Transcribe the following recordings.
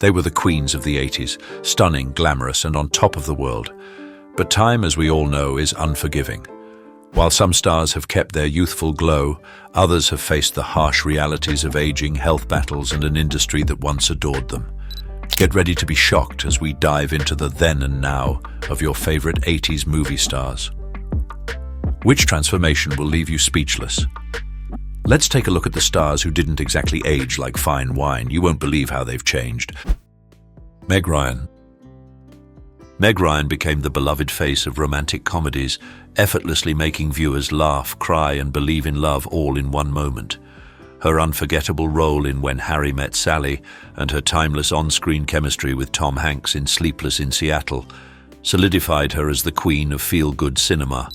They were the queens of the 80s, stunning, glamorous, and on top of the world. But time, as we all know, is unforgiving. While some stars have kept their youthful glow, others have faced the harsh realities of aging, health battles, and an industry that once adored them. Get ready to be shocked as we dive into the then and now of your favorite 80s movie stars. Which transformation will leave you speechless? Let's take a look at the stars who didn't exactly age like fine wine. You won't believe how they've changed. Meg Ryan. Meg Ryan became the beloved face of romantic comedies, effortlessly making viewers laugh, cry, and believe in love all in one moment. Her unforgettable role in When Harry Met Sally and her timeless on-screen chemistry with Tom Hanks in Sleepless in Seattle solidified her as the queen of feel-good cinema.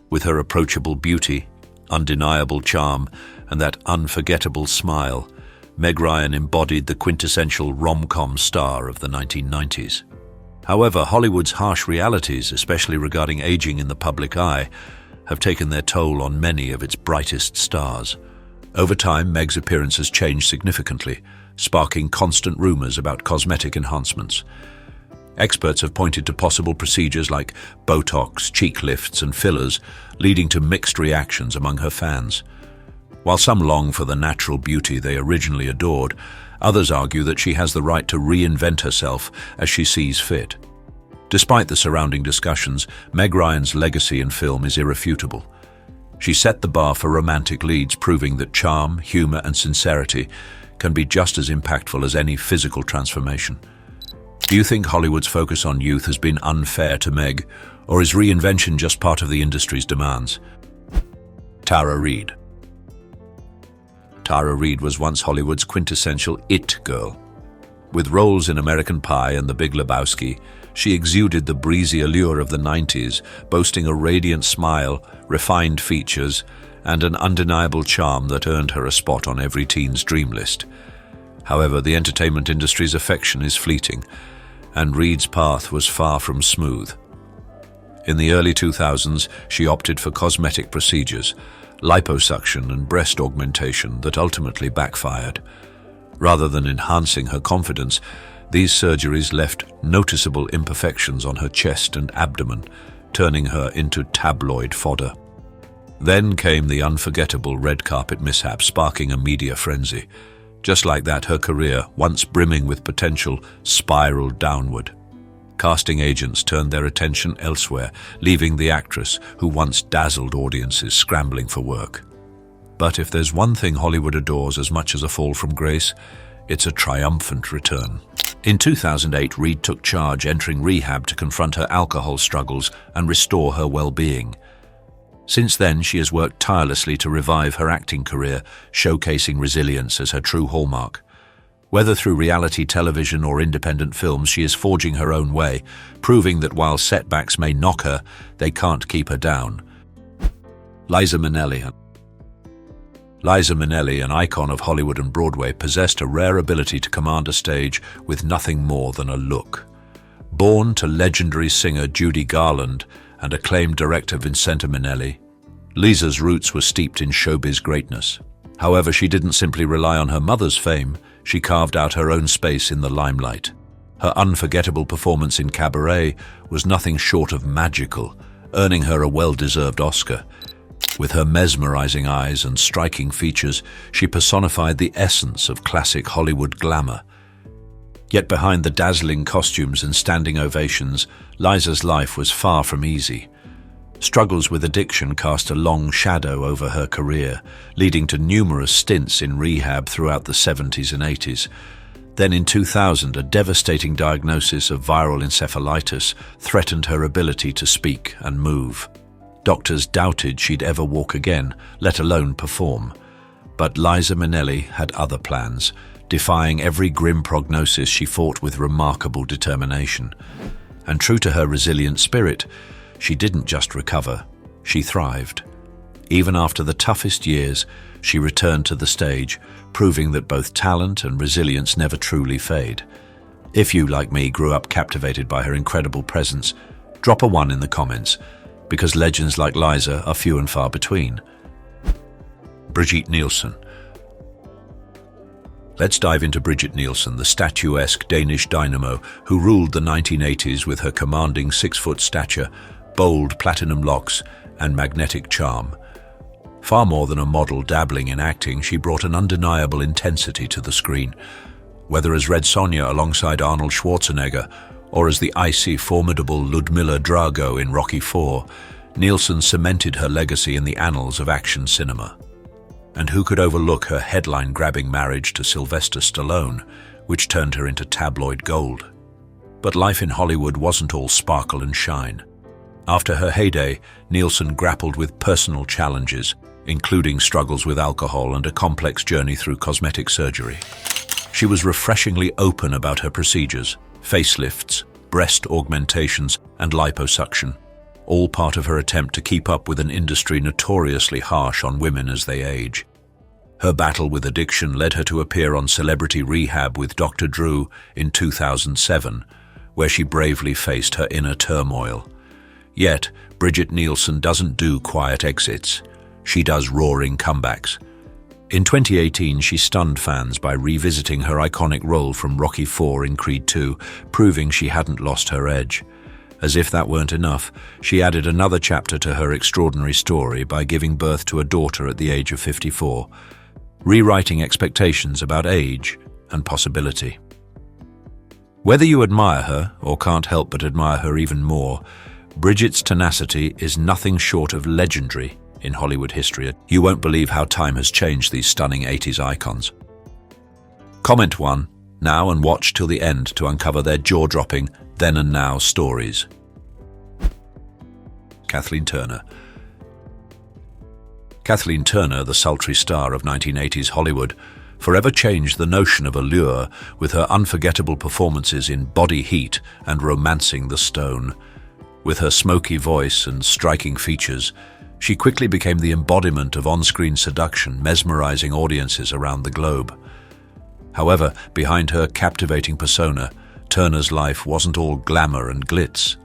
With her approachable beauty, undeniable charm, and that unforgettable smile, Meg Ryan embodied the quintessential rom-com star of the 1990s. However, Hollywood's harsh realities, especially regarding aging in the public eye, have taken their toll on many of its brightest stars. Over time, Meg's appearance has changed significantly, sparking constant rumors about cosmetic enhancements. Experts have pointed to possible procedures like Botox, cheek lifts, and fillers, leading to mixed reactions among her fans. While some long for the natural beauty they originally adored, others argue that she has the right to reinvent herself as she sees fit. Despite the surrounding discussions, Meg Ryan's legacy in film is irrefutable. She set the bar for romantic leads, proving that charm, humor, and sincerity can be just as impactful as any physical transformation. Do you think Hollywood's focus on youth has been unfair to Meg, or is reinvention just part of the industry's demands? Reid. Reid was once Hollywood's quintessential it girl. With roles in American Pie and The Big Lebowski, she exuded the breezy allure of the 90s, boasting a radiant smile, refined features, and an undeniable charm that earned her a spot on every teen's dream list. However, the entertainment industry's affection is fleeting, and Reid's path was far from smooth. In the early 2000s, she opted for cosmetic procedures, liposuction and breast augmentation that ultimately backfired. Rather than enhancing her confidence, these surgeries left noticeable imperfections on her chest and abdomen, turning her into tabloid fodder. Then came the unforgettable red carpet mishap, sparking a media frenzy. Just like that, her career, once brimming with potential, spiraled downward. Casting agents turned their attention elsewhere, leaving the actress, who once dazzled audiences, scrambling for work. But if there's one thing Hollywood adores as much as a fall from grace, it's a triumphant return. In 2008, Reid took charge, entering rehab to confront her alcohol struggles and restore her well-being. Since then, she has worked tirelessly to revive her acting career, showcasing resilience as her true hallmark. Whether through reality television or independent films, she is forging her own way, proving that while setbacks may knock her, they can't keep her down. Liza Minnelli. Liza Minnelli, an icon of Hollywood and Broadway, possessed a rare ability to command a stage with nothing more than a look. Born to legendary singer Judy Garland and acclaimed director Vincente Minnelli, Liza's roots were steeped in showbiz greatness. However, she didn't simply rely on her mother's fame, she carved out her own space in the limelight. Her unforgettable performance in Cabaret was nothing short of magical, earning her a well-deserved Oscar. With her mesmerizing eyes and striking features, she personified the essence of classic Hollywood glamour. Yet behind the dazzling costumes and standing ovations, Liza's life was far from easy. Struggles with addiction cast a long shadow over her career, leading to numerous stints in rehab throughout the 70s and 80s. Then in 2000, a devastating diagnosis of viral encephalitis threatened her ability to speak and move. Doctors doubted she'd ever walk again, let alone perform. But Liza Minnelli had other plans. Defying every grim prognosis, she fought with remarkable determination. And true to her resilient spirit, she didn't just recover, she thrived. Even after the toughest years, she returned to the stage, proving that both talent and resilience never truly fade. If you, like me, grew up captivated by her incredible presence, drop a 1 in the comments, because legends like Liza are few and far between. Bridget Nielsen. Let's dive into Bridget Nielsen, the statuesque Danish dynamo who ruled the 1980s with her commanding 6-foot stature, bold platinum locks, and magnetic charm. Far more than a model dabbling in acting, she brought an undeniable intensity to the screen. Whether as Red Sonja alongside Arnold Schwarzenegger, or as the icy, formidable Ludmilla Drago in Rocky IV, Nielsen cemented her legacy in the annals of action cinema. And who could overlook her headline-grabbing marriage to Sylvester Stallone, which turned her into tabloid gold? But life in Hollywood wasn't all sparkle and shine. After her heyday, Nielsen grappled with personal challenges, including struggles with alcohol and a complex journey through cosmetic surgery. She was refreshingly open about her procedures, facelifts, breast augmentations, and liposuction, all part of her attempt to keep up with an industry notoriously harsh on women as they age. Her battle with addiction led her to appear on Celebrity Rehab with Dr. Drew in 2007, where she bravely faced her inner turmoil. Yet, Bridget Nielsen doesn't do quiet exits. She does roaring comebacks. In 2018, she stunned fans by revisiting her iconic role from Rocky IV in Creed II, proving she hadn't lost her edge. As if that weren't enough, she added another chapter to her extraordinary story by giving birth to a daughter at the age of 54, rewriting expectations about age and possibility. Whether you admire her or can't help but admire her even more, Bridget's tenacity is nothing short of legendary in Hollywood history. You won't believe how time has changed these stunning 80s icons. Comment 1 now and watch till the end to uncover their jaw-dropping then and now stories. Kathleen Turner. Kathleen Turner, the sultry star of 1980s Hollywood, forever changed the notion of allure with her unforgettable performances in Body Heat and Romancing the Stone. With her smoky voice and striking features, she quickly became the embodiment of on-screen seduction, mesmerizing audiences around the globe. However, behind her captivating persona, Turner's life wasn't all glamour and glitz.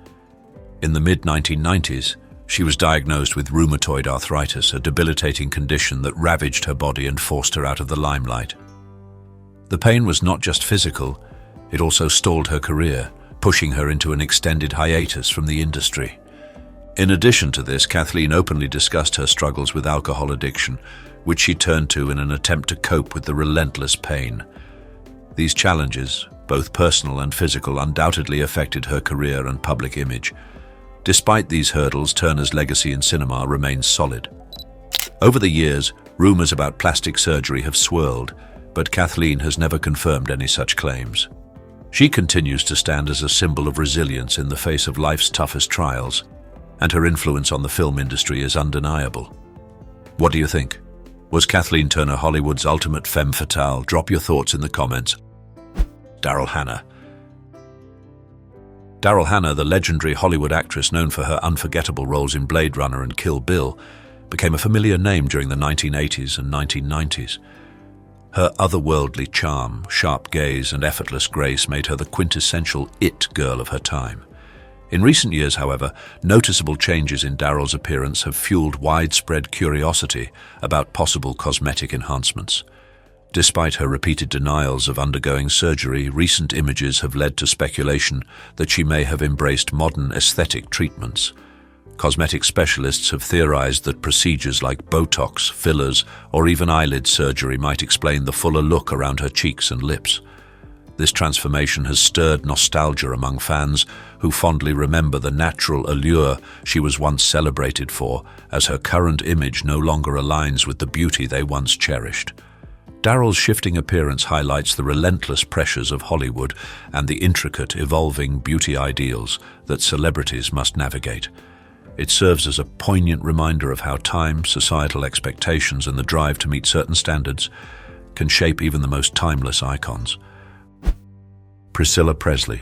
In the mid-1990s, she was diagnosed with rheumatoid arthritis, a debilitating condition that ravaged her body and forced her out of the limelight. The pain was not just physical, it also stalled her career, pushing her into an extended hiatus from the industry. In addition to this, Kathleen openly discussed her struggles with alcohol addiction, which she turned to in an attempt to cope with the relentless pain. These challenges, both personal and physical, undoubtedly affected her career and public image. Despite these hurdles, Turner's legacy in cinema remains solid. Over the years, rumors about plastic surgery have swirled, but Kathleen has never confirmed any such claims. She continues to stand as a symbol of resilience in the face of life's toughest trials, and her influence on the film industry is undeniable. What do you think? Was Kathleen Turner Hollywood's ultimate femme fatale? Drop your thoughts in the comments. Daryl Hannah. Daryl Hannah, the legendary Hollywood actress known for her unforgettable roles in Blade Runner and Kill Bill, became a familiar name during the 1980s and 1990s. Her otherworldly charm, sharp gaze, and effortless grace made her the quintessential it girl of her time. In recent years, however, noticeable changes in Daryl's appearance have fueled widespread curiosity about possible cosmetic enhancements. Despite her repeated denials of undergoing surgery, recent images have led to speculation that she may have embraced modern aesthetic treatments. Cosmetic specialists have theorized that procedures like Botox, fillers, or even eyelid surgery might explain the fuller look around her cheeks and lips. This transformation has stirred nostalgia among fans who fondly remember the natural allure she was once celebrated for, as her current image no longer aligns with the beauty they once cherished. Daryl's shifting appearance highlights the relentless pressures of Hollywood and the intricate, evolving beauty ideals that celebrities must navigate. It serves as a poignant reminder of how time, societal expectations, and the drive to meet certain standards can shape even the most timeless icons. Priscilla Presley.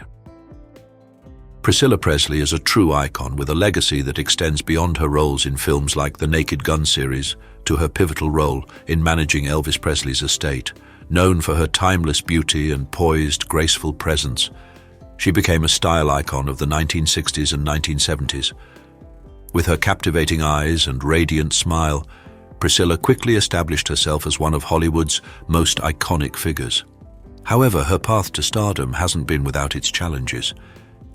Priscilla Presley is a true icon with a legacy that extends beyond her roles in films like the Naked Gun series to her pivotal role in managing Elvis Presley's estate. Known for her timeless beauty and poised, graceful presence, she became a style icon of the 1960s and 1970s. With her captivating eyes and radiant smile, Priscilla quickly established herself as one of Hollywood's most iconic figures. However, her path to stardom hasn't been without its challenges.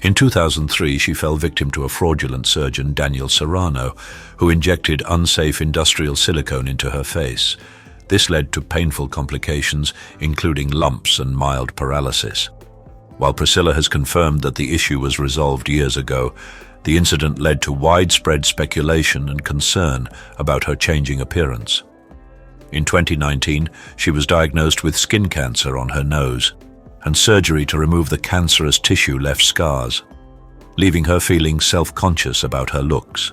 In 2003, she fell victim to a fraudulent surgeon, Daniel Serrano, who injected unsafe industrial silicone into her face. This led to painful complications, including lumps and mild paralysis. While Priscilla has confirmed that the issue was resolved years ago, the incident led to widespread speculation and concern about her changing appearance. In 2019, she was diagnosed with skin cancer on her nose, and surgery to remove the cancerous tissue left scars, leaving her feeling self-conscious about her looks.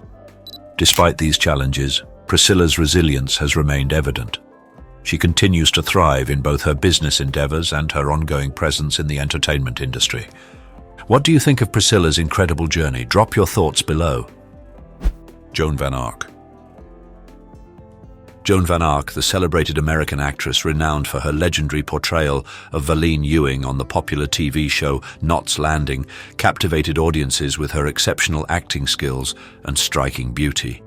Despite these challenges, Priscilla's resilience has remained evident. She continues to thrive in both her business endeavors and her ongoing presence in the entertainment industry. What do you think of Priscilla's incredible journey? Drop your thoughts below. Joan Vanarch. Joan Vanarch, the celebrated American actress renowned for her legendary portrayal of Valene Ewing on the popular TV show Knots Landing, captivated audiences with her exceptional acting skills and striking beauty.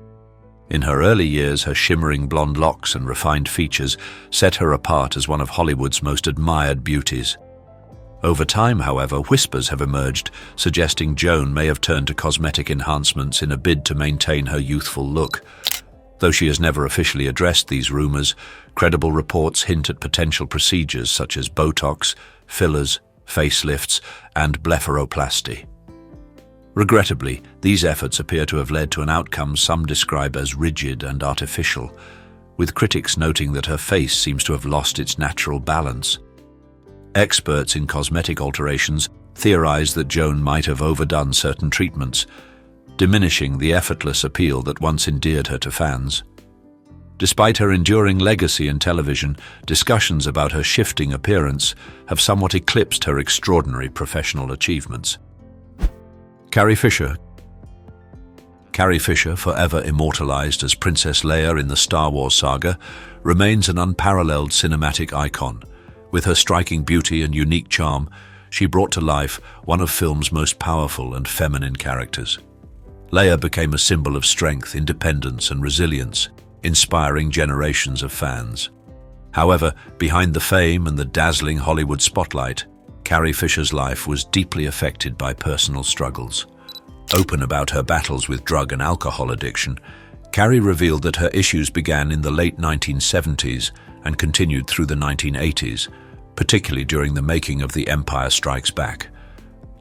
In her early years, her shimmering blonde locks and refined features set her apart as one of Hollywood's most admired beauties. Over time, however, whispers have emerged suggesting Joan may have turned to cosmetic enhancements in a bid to maintain her youthful look. Though she has never officially addressed these rumors, credible reports hint at potential procedures such as Botox, fillers, facelifts, and blepharoplasty. Regrettably, these efforts appear to have led to an outcome some describe as rigid and artificial, with critics noting that her face seems to have lost its natural balance. Experts in cosmetic alterations theorize that Joan might have overdone certain treatments, diminishing the effortless appeal that once endeared her to fans. Despite her enduring legacy in television, discussions about her shifting appearance have somewhat eclipsed her extraordinary professional achievements. Carrie Fischer. Carrie Fischer, forever immortalized as Princess Leia in the Star Wars saga, remains an unparalleled cinematic icon. With her striking beauty and unique charm, she brought to life one of film's most powerful and feminine characters. Leia became a symbol of strength, independence, and resilience, inspiring generations of fans. However, behind the fame and the dazzling Hollywood spotlight, Carrie Fisher's life was deeply affected by personal struggles. Open about her battles with drug and alcohol addiction, Carrie revealed that her issues began in the late 1970s and continued through the 1980s, particularly during the making of The Empire Strikes Back.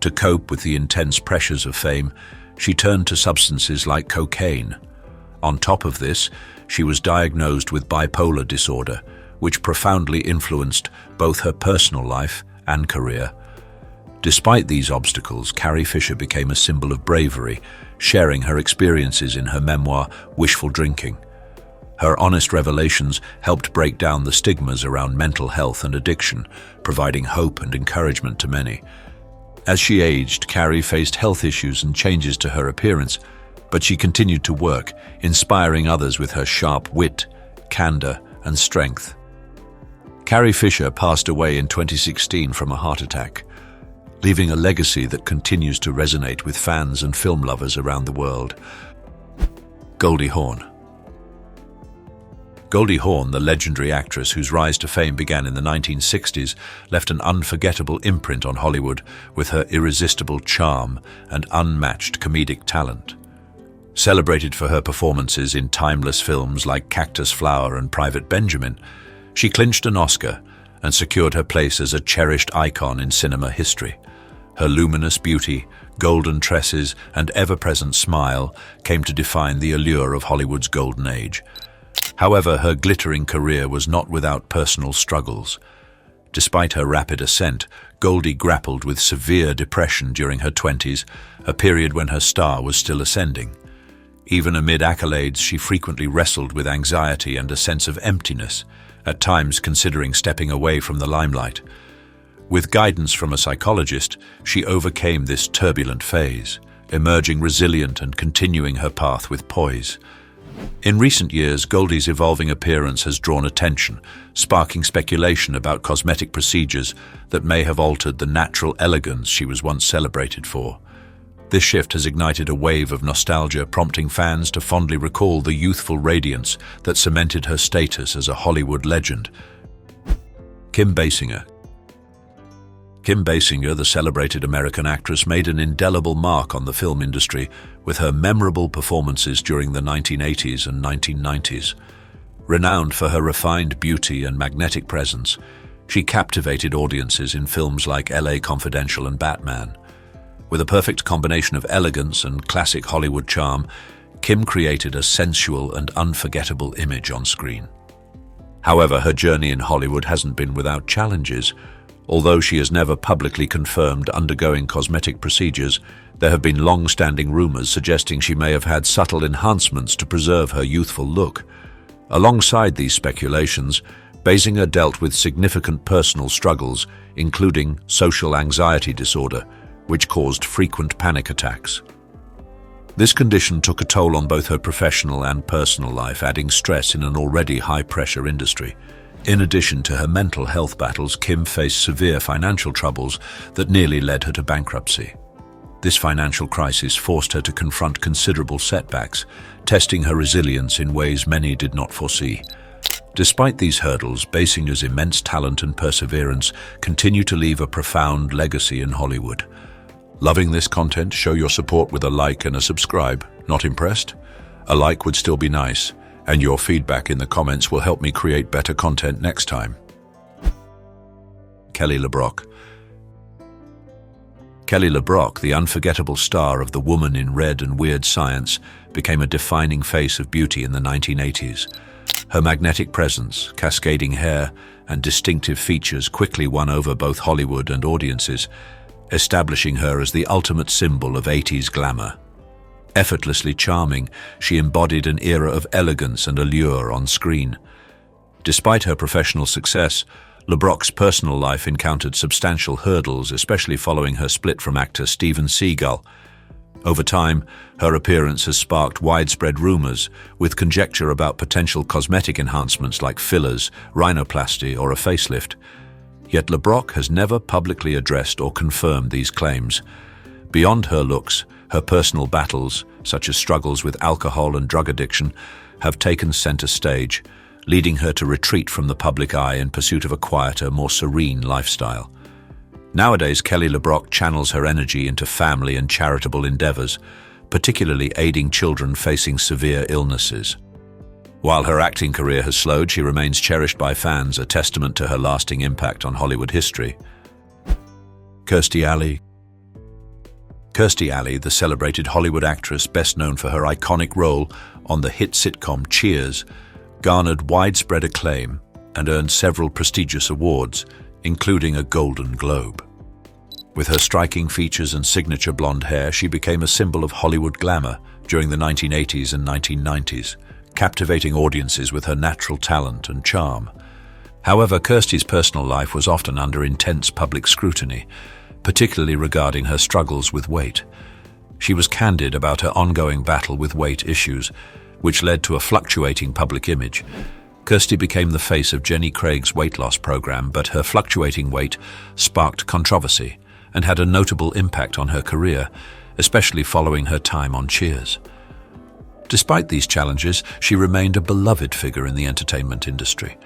To cope with the intense pressures of fame, she turned to substances like cocaine. On top of this, she was diagnosed with bipolar disorder, which profoundly influenced both her personal life and career. Despite these obstacles, Carrie Fisher became a symbol of bravery, sharing her experiences in her memoir, Wishful Drinking. Her honest revelations helped break down the stigmas around mental health and addiction, providing hope and encouragement to many. As she aged, Carrie faced health issues and changes to her appearance, but she continued to work, inspiring others with her sharp wit, candor, and strength. Carrie Fisher passed away in 2016 from a heart attack, leaving a legacy that continues to resonate with fans and film lovers around the world. Goldie Horn. Goldie Horn, the legendary actress whose rise to fame began in the 1960s, left an unforgettable imprint on Hollywood with her irresistible charm and unmatched comedic talent. Celebrated for her performances in timeless films like Cactus Flower and Private Benjamin, she clinched an Oscar and secured her place as a cherished icon in cinema history. Her luminous beauty, golden tresses, and ever-present smile came to define the allure of Hollywood's golden age. However, her glittering career was not without personal struggles. Despite her rapid ascent, Goldie grappled with severe depression during her 20s, a period when her star was still ascending. Even amid accolades, she frequently wrestled with anxiety and a sense of emptiness, at times considering stepping away from the limelight. With guidance from a psychologist, she overcame this turbulent phase, emerging resilient and continuing her path with poise. In recent years, Goldie's evolving appearance has drawn attention, sparking speculation about cosmetic procedures that may have altered the natural elegance she was once celebrated for. This shift has ignited a wave of nostalgia, prompting fans to fondly recall the youthful radiance that cemented her status as a Hollywood legend. Kim Basinger. Kim Basinger, the celebrated American actress, made an indelible mark on the film industry with her memorable performances during the 1980s and 1990s. Renowned for her refined beauty and magnetic presence, she captivated audiences in films like LA Confidential and Batman. With a perfect combination of elegance and classic Hollywood charm, Kim created a sensual and unforgettable image on screen. However, her journey in Hollywood hasn't been without challenges. Although she has never publicly confirmed undergoing cosmetic procedures, there have been long-standing rumors suggesting she may have had subtle enhancements to preserve her youthful look. Alongside these speculations, Basinger dealt with significant personal struggles, including social anxiety disorder, which caused frequent panic attacks. This condition took a toll on both her professional and personal life, adding stress in an already high-pressure industry. In addition to her mental health battles, Kim faced severe financial troubles that nearly led her to bankruptcy. This financial crisis forced her to confront considerable setbacks, testing her resilience in ways many did not foresee. Despite these hurdles, Basinger's immense talent and perseverance continue to leave a profound legacy in Hollywood. Loving this content? Show your support with a like and a subscribe. Not impressed? A like would still be nice, and your feedback in the comments will help me create better content next time. Kelly LeBrock. Kelly LeBrock, the unforgettable star of The Woman in Red and Weird Science, became a defining face of beauty in the 1980s. Her magnetic presence, cascading hair, and distinctive features quickly won over both Hollywood and audiences, establishing her as the ultimate symbol of 80s glamour. Effortlessly charming, she embodied an era of elegance and allure on screen. Despite her professional success, LeBrock's personal life encountered substantial hurdles, especially following her split from actor Steven Seagal. Over time, her appearance has sparked widespread rumors, with conjecture about potential cosmetic enhancements like fillers, rhinoplasty, or a facelift. Yet LeBrock has never publicly addressed or confirmed these claims. Beyond her looks, her personal battles, such as struggles with alcohol and drug addiction, have taken center stage, leading her to retreat from the public eye in pursuit of a quieter, more serene lifestyle. Nowadays, Kelly LeBrock channels her energy into family and charitable endeavors, particularly aiding children facing severe illnesses. While her acting career has slowed, she remains cherished by fans, a testament to her lasting impact on Hollywood history. Kirsty Alli. Kirsty Alli, the celebrated Hollywood actress best known for her iconic role on the hit sitcom Cheers, garnered widespread acclaim and earned several prestigious awards, including a Golden Globe. With her striking features and signature blonde hair, she became a symbol of Hollywood glamour during the 1980s and 1990s, captivating audiences with her natural talent and charm. However, Kirsty's personal life was often under intense public scrutiny, particularly regarding her struggles with weight. She was candid about her ongoing battle with weight issues, which led to a fluctuating public image. Kirsty became the face of Jenny Craig's weight loss program, but her fluctuating weight sparked controversy and had a notable impact on her career, especially following her time on Cheers. Despite these challenges, she remained a beloved figure in the entertainment industry.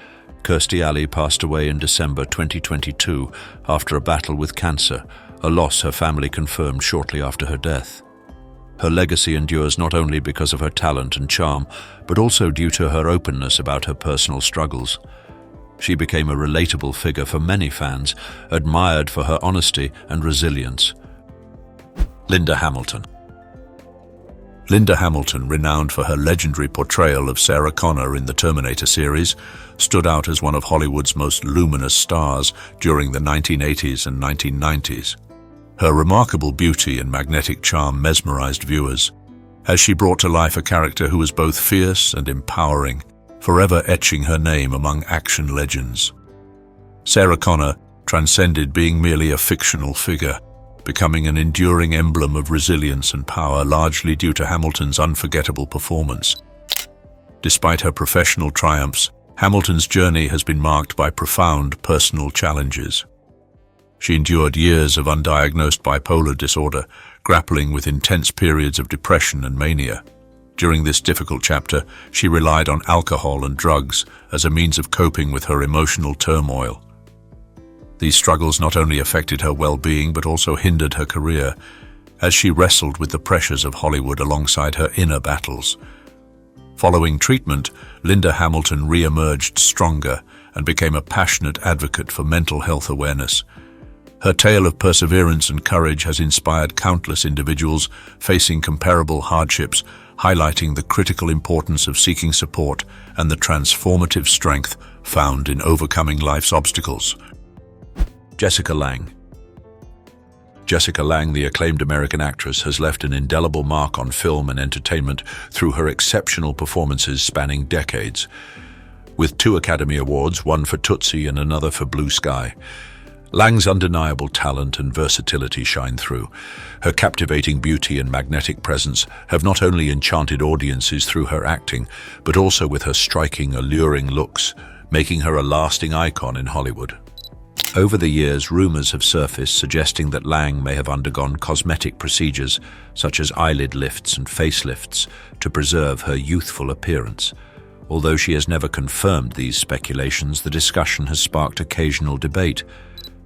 Kirsty Alli passed away in December 2022 after a battle with cancer, a loss her family confirmed shortly after her death. Her legacy endures not only because of her talent and charm, but also due to her openness about her personal struggles. She became a relatable figure for many fans, admired for her honesty and resilience. Linda Hamilton. Linda Hamilton, renowned for her legendary portrayal of Sarah Connor in the Terminator series, stood out as one of Hollywood's most luminous stars during the 1980s and 1990s. Her remarkable beauty and magnetic charm mesmerized viewers, as she brought to life a character who was both fierce and empowering, forever etching her name among action legends. Sarah Connor transcended being merely a fictional figure, becoming an enduring emblem of resilience and power, largely due to Hamilton's unforgettable performance. Despite her professional triumphs, Hamilton's journey has been marked by profound personal challenges. She endured years of undiagnosed bipolar disorder, grappling with intense periods of depression and mania. During this difficult chapter, she relied on alcohol and drugs as a means of coping with her emotional turmoil. These struggles not only affected her well-being but also hindered her career, as she wrestled with the pressures of Hollywood alongside her inner battles. Following treatment, Linda Hamilton re-emerged stronger and became a passionate advocate for mental health awareness. Her tale of perseverance and courage has inspired countless individuals facing comparable hardships, highlighting the critical importance of seeking support and the transformative strength found in overcoming life's obstacles. Jessica Lange. Jessica Lange, the acclaimed American actress, has left an indelible mark on film and entertainment through her exceptional performances spanning decades. With 2 Academy Awards, one for Tootsie and another for Blue Sky, Lange's undeniable talent and versatility shine through. Her captivating beauty and magnetic presence have not only enchanted audiences through her acting, but also with her striking, alluring looks, making her a lasting icon in Hollywood. Over the years, rumors have surfaced suggesting that Lange may have undergone cosmetic procedures such as eyelid lifts and facelifts to preserve her youthful appearance. Although she has never confirmed these speculations, the discussion has sparked occasional debate.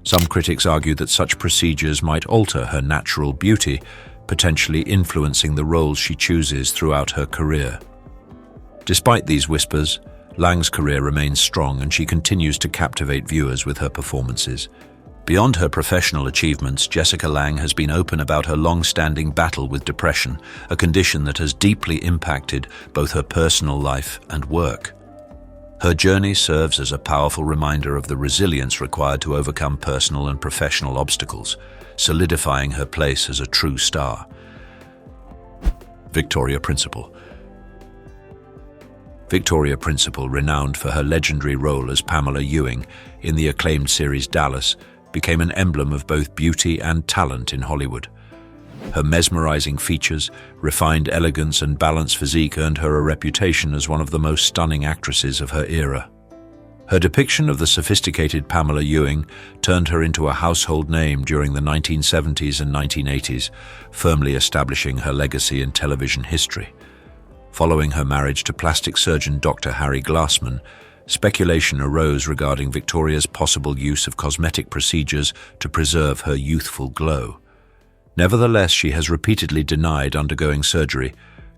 Some critics argue that such procedures might alter her natural beauty, potentially influencing the roles she chooses throughout her career. Despite these whispers, Lange's career remains strong and she continues to captivate viewers with her performances. Beyond her professional achievements, Jessica Lange has been open about her long-standing battle with depression, a condition that has deeply impacted both her personal life and work. Her journey serves as a powerful reminder of the resilience required to overcome personal and professional obstacles, solidifying her place as a true star. Victoria Principal. Victoria Principal, renowned for her legendary role as Pamela Ewing in the acclaimed series Dallas, became an emblem of both beauty and talent in Hollywood. Her mesmerizing features, refined elegance and balanced physique earned her a reputation as one of the most stunning actresses of her era. Her depiction of the sophisticated Pamela Ewing turned her into a household name during the 1970s and 1980s, firmly establishing her legacy in television history. Following her marriage to plastic surgeon Dr. Harry Glassman, speculation arose regarding Victoria's possible use of cosmetic procedures to preserve her youthful glow. Nevertheless, she has repeatedly denied undergoing surgery,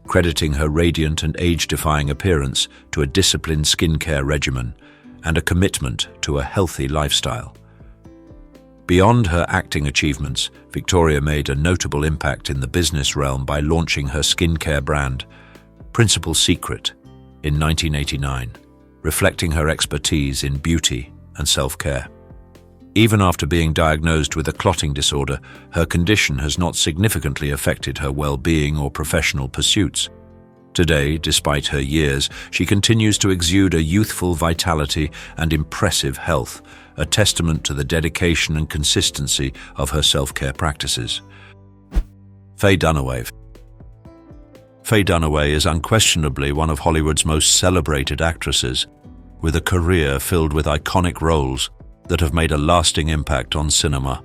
crediting her radiant and age-defying appearance to a disciplined skincare regimen and a commitment to a healthy lifestyle. Beyond her acting achievements, Victoria made a notable impact in the business realm by launching her skincare brand, Principal Secret, in 1989, reflecting her expertise in beauty and self-care. Even after being diagnosed with a clotting disorder, her condition has not significantly affected her well-being or professional pursuits. Today, despite her years, she continues to exude a youthful vitality and impressive health, a testament to the dedication and consistency of her self-care practices. Fay Dunaway. Fay Dunaway is unquestionably one of Hollywood's most celebrated actresses, with a career filled with iconic roles that have made a lasting impact on cinema.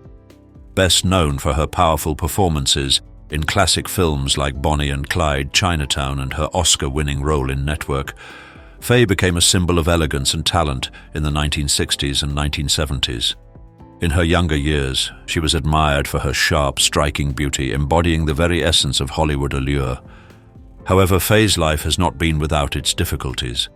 Best known for her powerful performances in classic films like Bonnie and Clyde, Chinatown, and her Oscar-winning role in Network, Fay became a symbol of elegance and talent in the 1960s and 1970s. In her younger years, she was admired for her sharp, striking beauty, embodying the very essence of Hollywood allure. However, Fay's life has not been without its difficulties.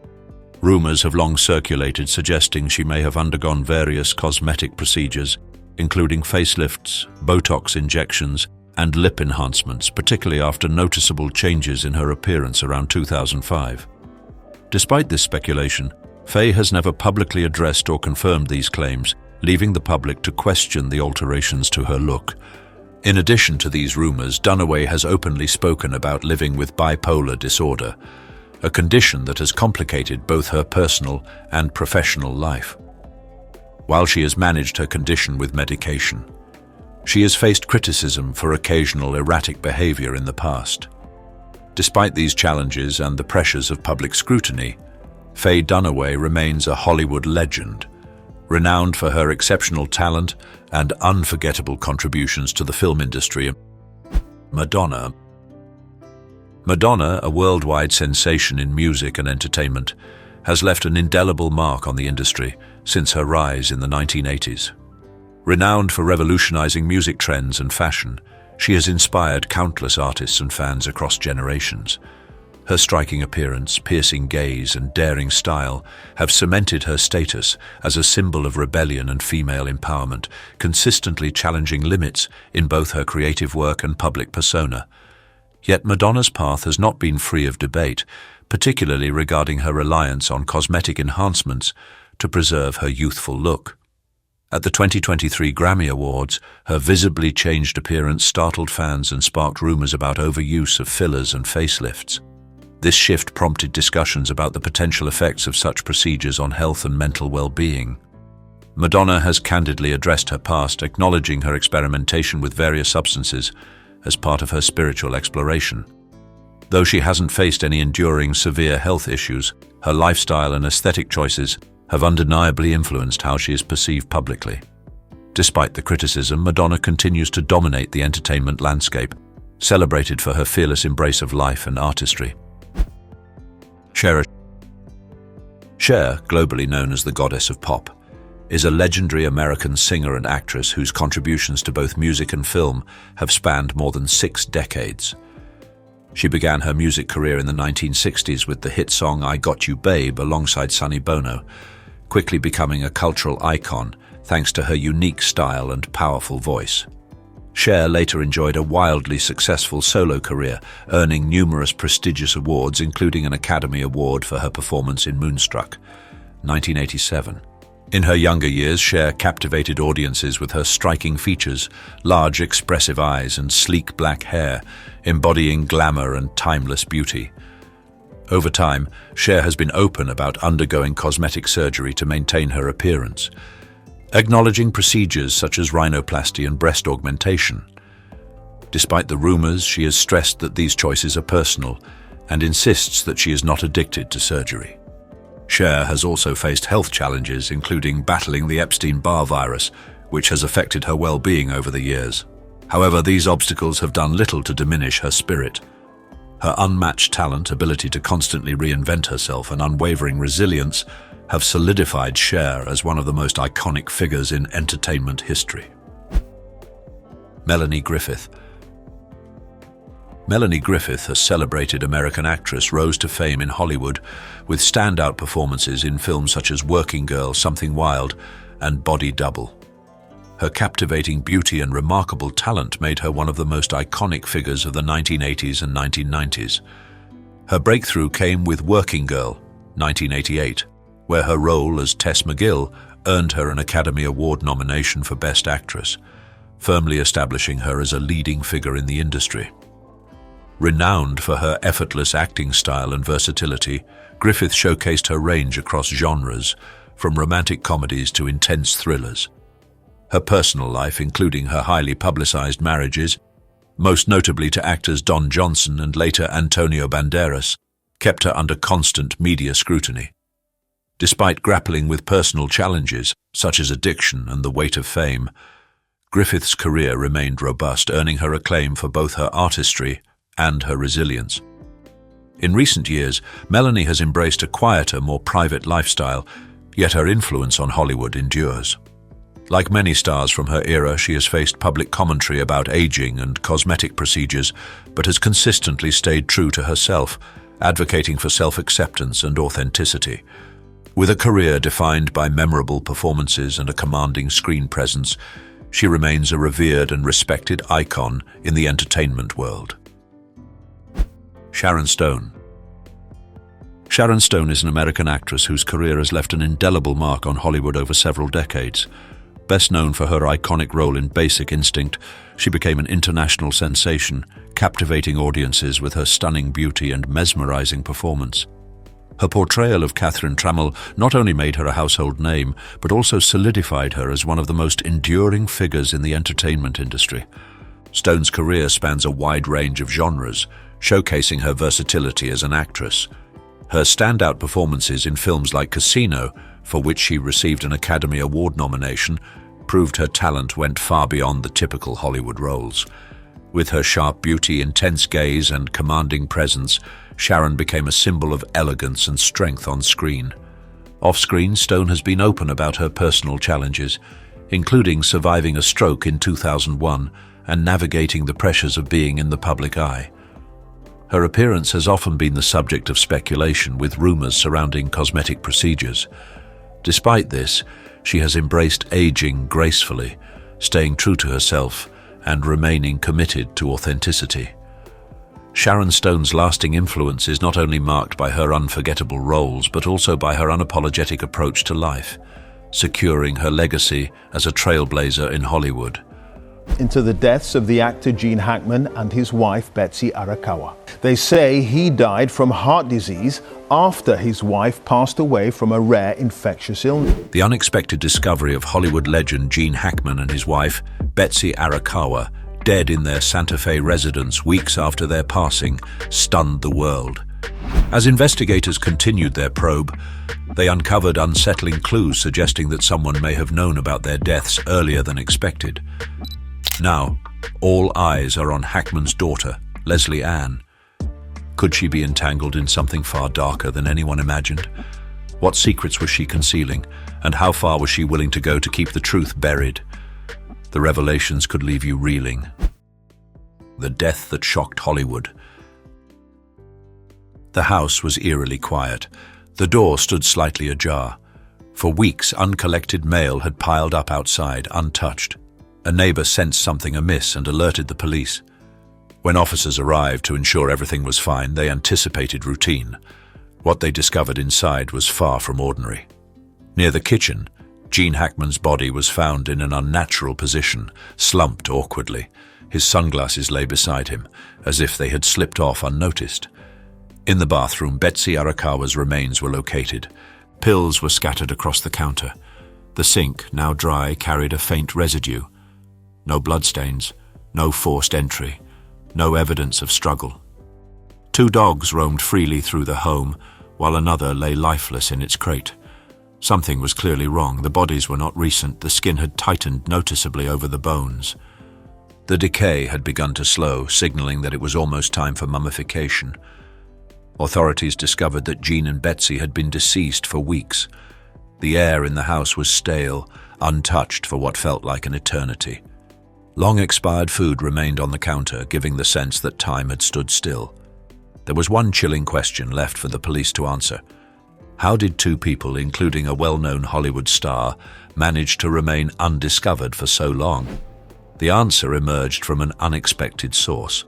Rumors have long circulated suggesting she may have undergone various cosmetic procedures, including facelifts, Botox injections, and lip enhancements, particularly after noticeable changes in her appearance around 2005. Despite this speculation, Fay has never publicly addressed or confirmed these claims, leaving the public to question the alterations to her look. In addition to these rumors, Dunaway has openly spoken about living with bipolar disorder, a condition that has complicated both her personal and professional life. While she has managed her condition with medication, she has faced criticism for occasional erratic behavior in the past. Despite these challenges and the pressures of public scrutiny, Fay Dunaway remains a Hollywood legend, renowned for her exceptional talent and unforgettable contributions to the film industry. Madonna. Madonna, a worldwide sensation in music and entertainment, has left an indelible mark on the industry since her rise in the 1980s. Renowned for revolutionizing music trends and fashion, she has inspired countless artists and fans across generations. Her striking appearance, piercing gaze, and daring style have cemented her status as a symbol of rebellion and female empowerment, consistently challenging limits in both her creative work and public persona. Yet Madonna's path has not been free of debate, particularly regarding her reliance on cosmetic enhancements to preserve her youthful look. At the 2023 Grammy Awards, her visibly changed appearance startled fans and sparked rumors about overuse of fillers and facelifts. This shift prompted discussions about the potential effects of such procedures on health and mental well-being. Madonna has candidly addressed her past, acknowledging her experimentation with various substances as part of her spiritual exploration. Though she hasn't faced any enduring severe health issues, her lifestyle and aesthetic choices have undeniably influenced how she is perceived publicly. Despite the criticism, Madonna continues to dominate the entertainment landscape, celebrated for her fearless embrace of life and artistry. Sher, globally known as the goddess of pop, is a legendary American singer and actress whose contributions to both music and film have spanned more than 6 decades. She began her music career in the 1960s with the hit song I Got You Babe alongside Sonny Bono, quickly becoming a cultural icon thanks to her unique style and powerful voice. Sher later enjoyed a wildly successful solo career, earning numerous prestigious awards, including an Academy Award for her performance in Moonstruck, 1987. In her younger years, Sher captivated audiences with her striking features, large expressive eyes and sleek black hair, embodying glamour and timeless beauty. Over time, Sher has been open about undergoing cosmetic surgery to maintain her appearance, acknowledging procedures such as rhinoplasty and breast augmentation. Despite the rumors, she has stressed that these choices are personal and insists that she is not addicted to surgery. Sher has also faced health challenges, including battling the Epstein-Barr virus, which has affected her well-being over the years. However, these obstacles have done little to diminish her spirit. Her unmatched talent, ability to constantly reinvent herself, and unwavering resilience have solidified Sher as one of the most iconic figures in entertainment history. Melanie Griffith. Melanie Griffith, a celebrated American actress, rose to fame in Hollywood with standout performances in films such as Working Girl, Something Wild, and Body Double. Her captivating beauty and remarkable talent made her one of the most iconic figures of the 1980s and 1990s. Her breakthrough came with Working Girl, 1988, where her role as Tess McGill earned her an Academy Award nomination for Best Actress, firmly establishing her as a leading figure in the industry. Renowned for her effortless acting style and versatility, Griffith showcased her range across genres, from romantic comedies to intense thrillers. Her personal life, including her highly publicized marriages, most notably to actors Don Johnson and later Antonio Banderas, kept her under constant media scrutiny. Despite grappling with personal challenges, such as addiction and the weight of fame, Griffith's career remained robust, earning her acclaim for both her artistry and her resilience. In recent years, Melanie has embraced a quieter, more private lifestyle, yet her influence on Hollywood endures. Like many stars from her era, she has faced public commentary about aging and cosmetic procedures, but has consistently stayed true to herself, advocating for self-acceptance and authenticity. With a career defined by memorable performances and a commanding screen presence, she remains a revered and respected icon in the entertainment world. Sharon Stone. Sharon Stone is an American actress whose career has left an indelible mark on Hollywood over several decades. Best known for her iconic role in Basic Instinct, she became an international sensation, captivating audiences with her stunning beauty and mesmerizing performance. Her portrayal of Catherine Trammell not only made her a household name, but also solidified her as one of the most enduring figures in the entertainment industry. Stone's career spans a wide range of genres, showcasing her versatility as an actress. Her standout performances in films like Casino, for which she received an Academy Award nomination, proved her talent went far beyond the typical Hollywood roles. With her sharp beauty, intense gaze, and commanding presence, Sharon became a symbol of elegance and strength on screen. Off-screen, Stone has been open about her personal challenges, including surviving a stroke in 2001 and navigating the pressures of being in the public eye. Her appearance has often been the subject of speculation, with rumors surrounding cosmetic procedures. Despite this, she has embraced aging gracefully, staying true to herself and remaining committed to authenticity. Sharon Stone's lasting influence is not only marked by her unforgettable roles, but also by her unapologetic approach to life, securing her legacy as a trailblazer in Hollywood. Into the deaths of the actor Gene Hackman and his wife Betsy Arakawa. They say he died from heart disease after his wife passed away from a rare infectious illness. The unexpected discovery of Hollywood legend Gene Hackman and his wife Betsy Arakawa, dead in their Santa Fe residence weeks after their passing, stunned the world. As investigators continued their probe, they uncovered unsettling clues suggesting that someone may have known about their deaths earlier than expected. Now, all eyes are on Hackman's daughter, Leslie Ann. Could she be entangled in something far darker than anyone imagined? What secrets was she concealing, and how far was she willing to go to keep the truth buried? The revelations could leave you reeling. The death that shocked Hollywood. The house was eerily quiet. The door stood slightly ajar. For weeks, uncollected mail had piled up outside, untouched. A neighbor sensed something amiss and alerted the police. When officers arrived to ensure everything was fine, they anticipated routine. What they discovered inside was far from ordinary. Near the kitchen, Gene Hackman's body was found in an unnatural position, slumped awkwardly. His sunglasses lay beside him, as if they had slipped off unnoticed. In the bathroom, Betsy Arakawa's remains were located. Pills were scattered across the counter. The sink, now dry, carried a faint residue. No bloodstains, no forced entry, no evidence of struggle. 2 dogs roamed freely through the home, while another lay lifeless in its crate. Something was clearly wrong. The bodies were not recent. The skin had tightened noticeably over the bones. The decay had begun to slow, signaling that it was almost time for mummification. Authorities discovered that Gene and Betsy had been deceased for weeks. The air in the house was stale, untouched for what felt like an eternity. Long-expired food remained on the counter, giving the sense that time had stood still. There was one chilling question left for the police to answer. How did 2 people, including a well-known Hollywood star, manage to remain undiscovered for so long? The answer emerged from an unexpected source.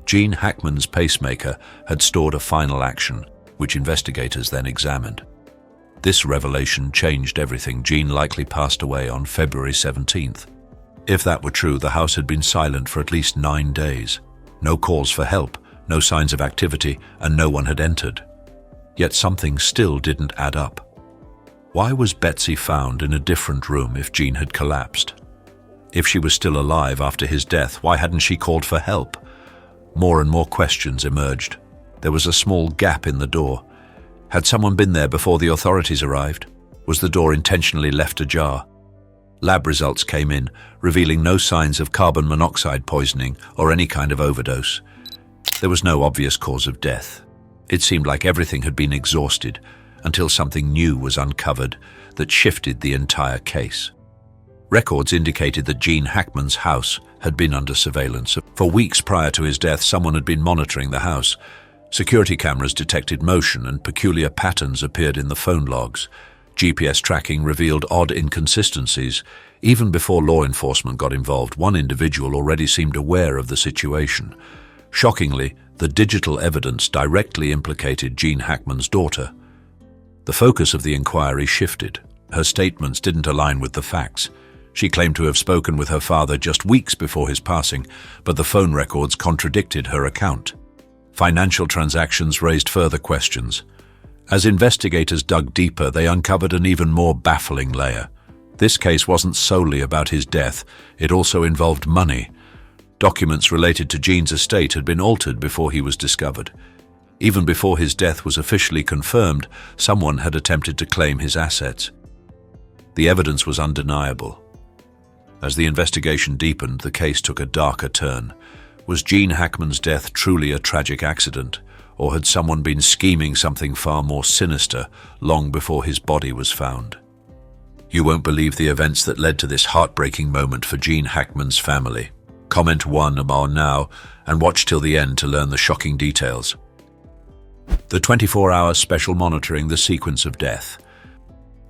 Gene Hackman's pacemaker had stored a final action, which investigators then examined. This revelation changed everything. Gene likely passed away on February 17th. If that were true, the house had been silent for at least 9 days. No calls for help, no signs of activity, and no one had entered. Yet something still didn't add up. Why was Betsy found in a different room if Gene had collapsed? If she was still alive after his death, why hadn't she called for help? More and more questions emerged. There was a small gap in the door. Had someone been there before the authorities arrived? Was the door intentionally left ajar? Lab results came in, revealing no signs of carbon monoxide poisoning or any kind of overdose. There was no obvious cause of death. It seemed like everything had been exhausted until something new was uncovered that shifted the entire case. Records indicated that Gene Hackman's house had been under surveillance. For weeks prior to his death, someone had been monitoring the house. Security cameras detected motion and peculiar patterns appeared in the phone logs. GPS tracking revealed odd inconsistencies. Even before law enforcement got involved, one individual already seemed aware of the situation. Shockingly, the digital evidence directly implicated Gene Hackman's daughter. The focus of the inquiry shifted. Her statements didn't align with the facts. She claimed to have spoken with her father just weeks before his passing, but the phone records contradicted her account. Financial transactions raised further questions. As investigators dug deeper, they uncovered an even more baffling layer. This case wasn't solely about his death, it also involved money. Documents related to Gene's estate had been altered before he was discovered. Even before his death was officially confirmed, someone had attempted to claim his assets. The evidence was undeniable. As the investigation deepened, the case took a darker turn. Was Gene Hackman's death truly a tragic accident, or had someone been scheming something far more sinister long before his body was found? You won't believe the events that led to this heartbreaking moment for Gene Hackman's family. Comment 1 about now and watch till the end to learn the shocking details. The 24-hour special monitoring the sequence of death.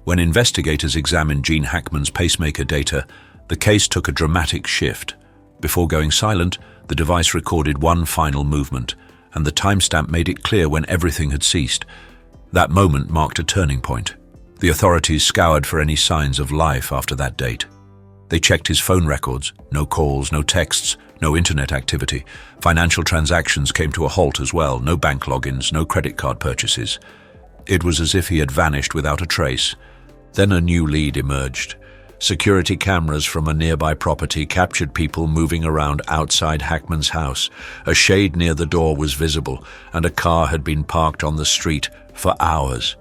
When investigators examined Gene Hackman's pacemaker data, the case took a dramatic shift. Before going silent, the device recorded one final movement, and the timestamp made it clear when everything had ceased. That moment marked a turning point. The authorities scoured for any signs of life after that date. They checked his phone records. No calls, no texts, no internet activity. Financial transactions came to a halt as well. No bank logins, no credit card purchases. It was as if he had vanished without a trace. Then a new lead emerged. Security cameras from a nearby property captured people moving around outside Hackman's house. A shade near the door was visible, and a car had been parked on the street for hours.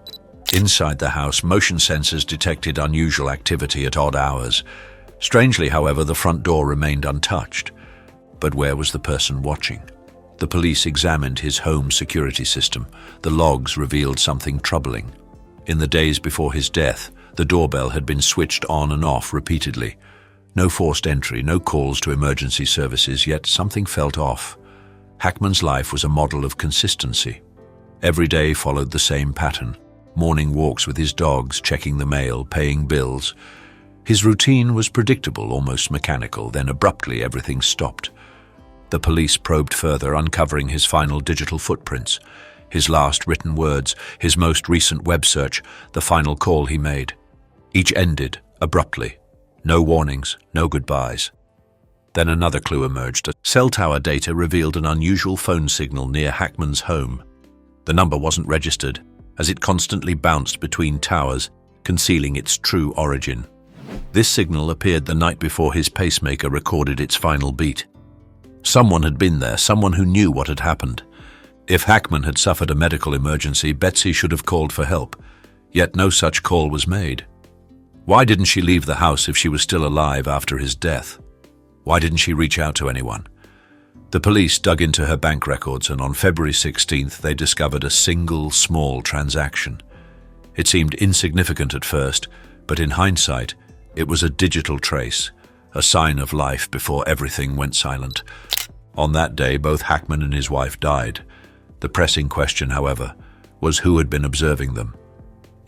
Inside the house, motion sensors detected unusual activity at odd hours. Strangely, however, the front door remained untouched. But where was the person watching? The police examined his home security system. The logs revealed something troubling. In the days before his death, the doorbell had been switched on and off repeatedly. No forced entry, no calls to emergency services, yet something felt off. Hackman's life was a model of consistency. Every day followed the same pattern. Morning walks with his dogs, checking the mail, paying bills. His routine was predictable, almost mechanical, then abruptly everything stopped. The police probed further, uncovering his final digital footprints, his last written words, his most recent web search, the final call he made. Each ended abruptly. No warnings, no goodbyes. Then another clue emerged. Cell tower data revealed an unusual phone signal near Hackman's home. The number wasn't registered, as it constantly bounced between towers, concealing its true origin. This signal appeared the night before his pacemaker recorded its final beat. Someone had been there, someone who knew what had happened. If Hackman had suffered a medical emergency, Betsy should have called for help, yet no such call was made. Why didn't she leave the house if she was still alive after his death? Why didn't she reach out to anyone? The police dug into her bank records, and on February 16th they discovered a single small transaction. It seemed insignificant at first, but in hindsight, it was a digital trace, a sign of life before everything went silent. On that day, both Hackman and his wife died. The pressing question, however, was who had been observing them.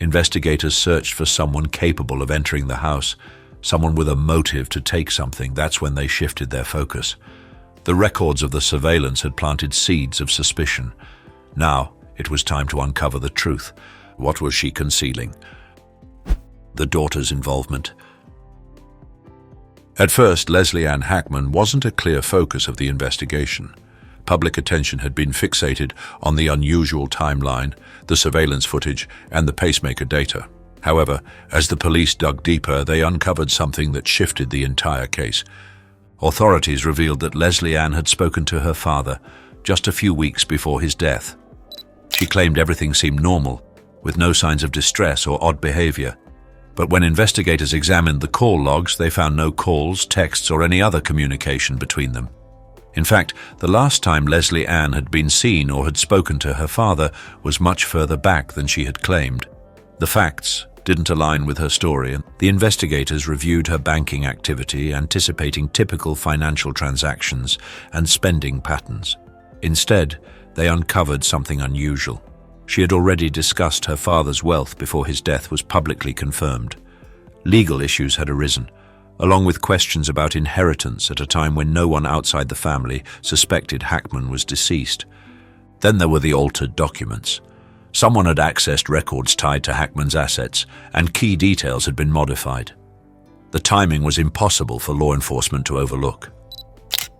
Investigators searched for someone capable of entering the house, someone with a motive to take something. That's when they shifted their focus. The records of the surveillance had planted seeds of suspicion. Now, it was time to uncover the truth. What was she concealing? The daughter's involvement. At first, Leslie Ann Hackman wasn't a clear focus of the investigation. Public attention had been fixated on the unusual timeline, the surveillance footage, and the pacemaker data. However, as the police dug deeper, they uncovered something that shifted the entire case. Authorities revealed that Leslie Ann had spoken to her father just a few weeks before his death. She claimed everything seemed normal, with no signs of distress or odd behavior. But when investigators examined the call logs, they found no calls, texts, or any other communication between them. In fact, the last time Leslie Ann had been seen or had spoken to her father was much further back than she had claimed. The facts didn't align with her story, and the investigators reviewed her banking activity, anticipating typical financial transactions and spending patterns. Instead, they uncovered something unusual. She had already discussed her father's wealth before his death was publicly confirmed. Legal issues had arisen, along with questions about inheritance at a time when no one outside the family suspected Hackman was deceased. Then there were the altered documents. Someone had accessed records tied to Hackman's assets, and key details had been modified. The timing was impossible for law enforcement to overlook.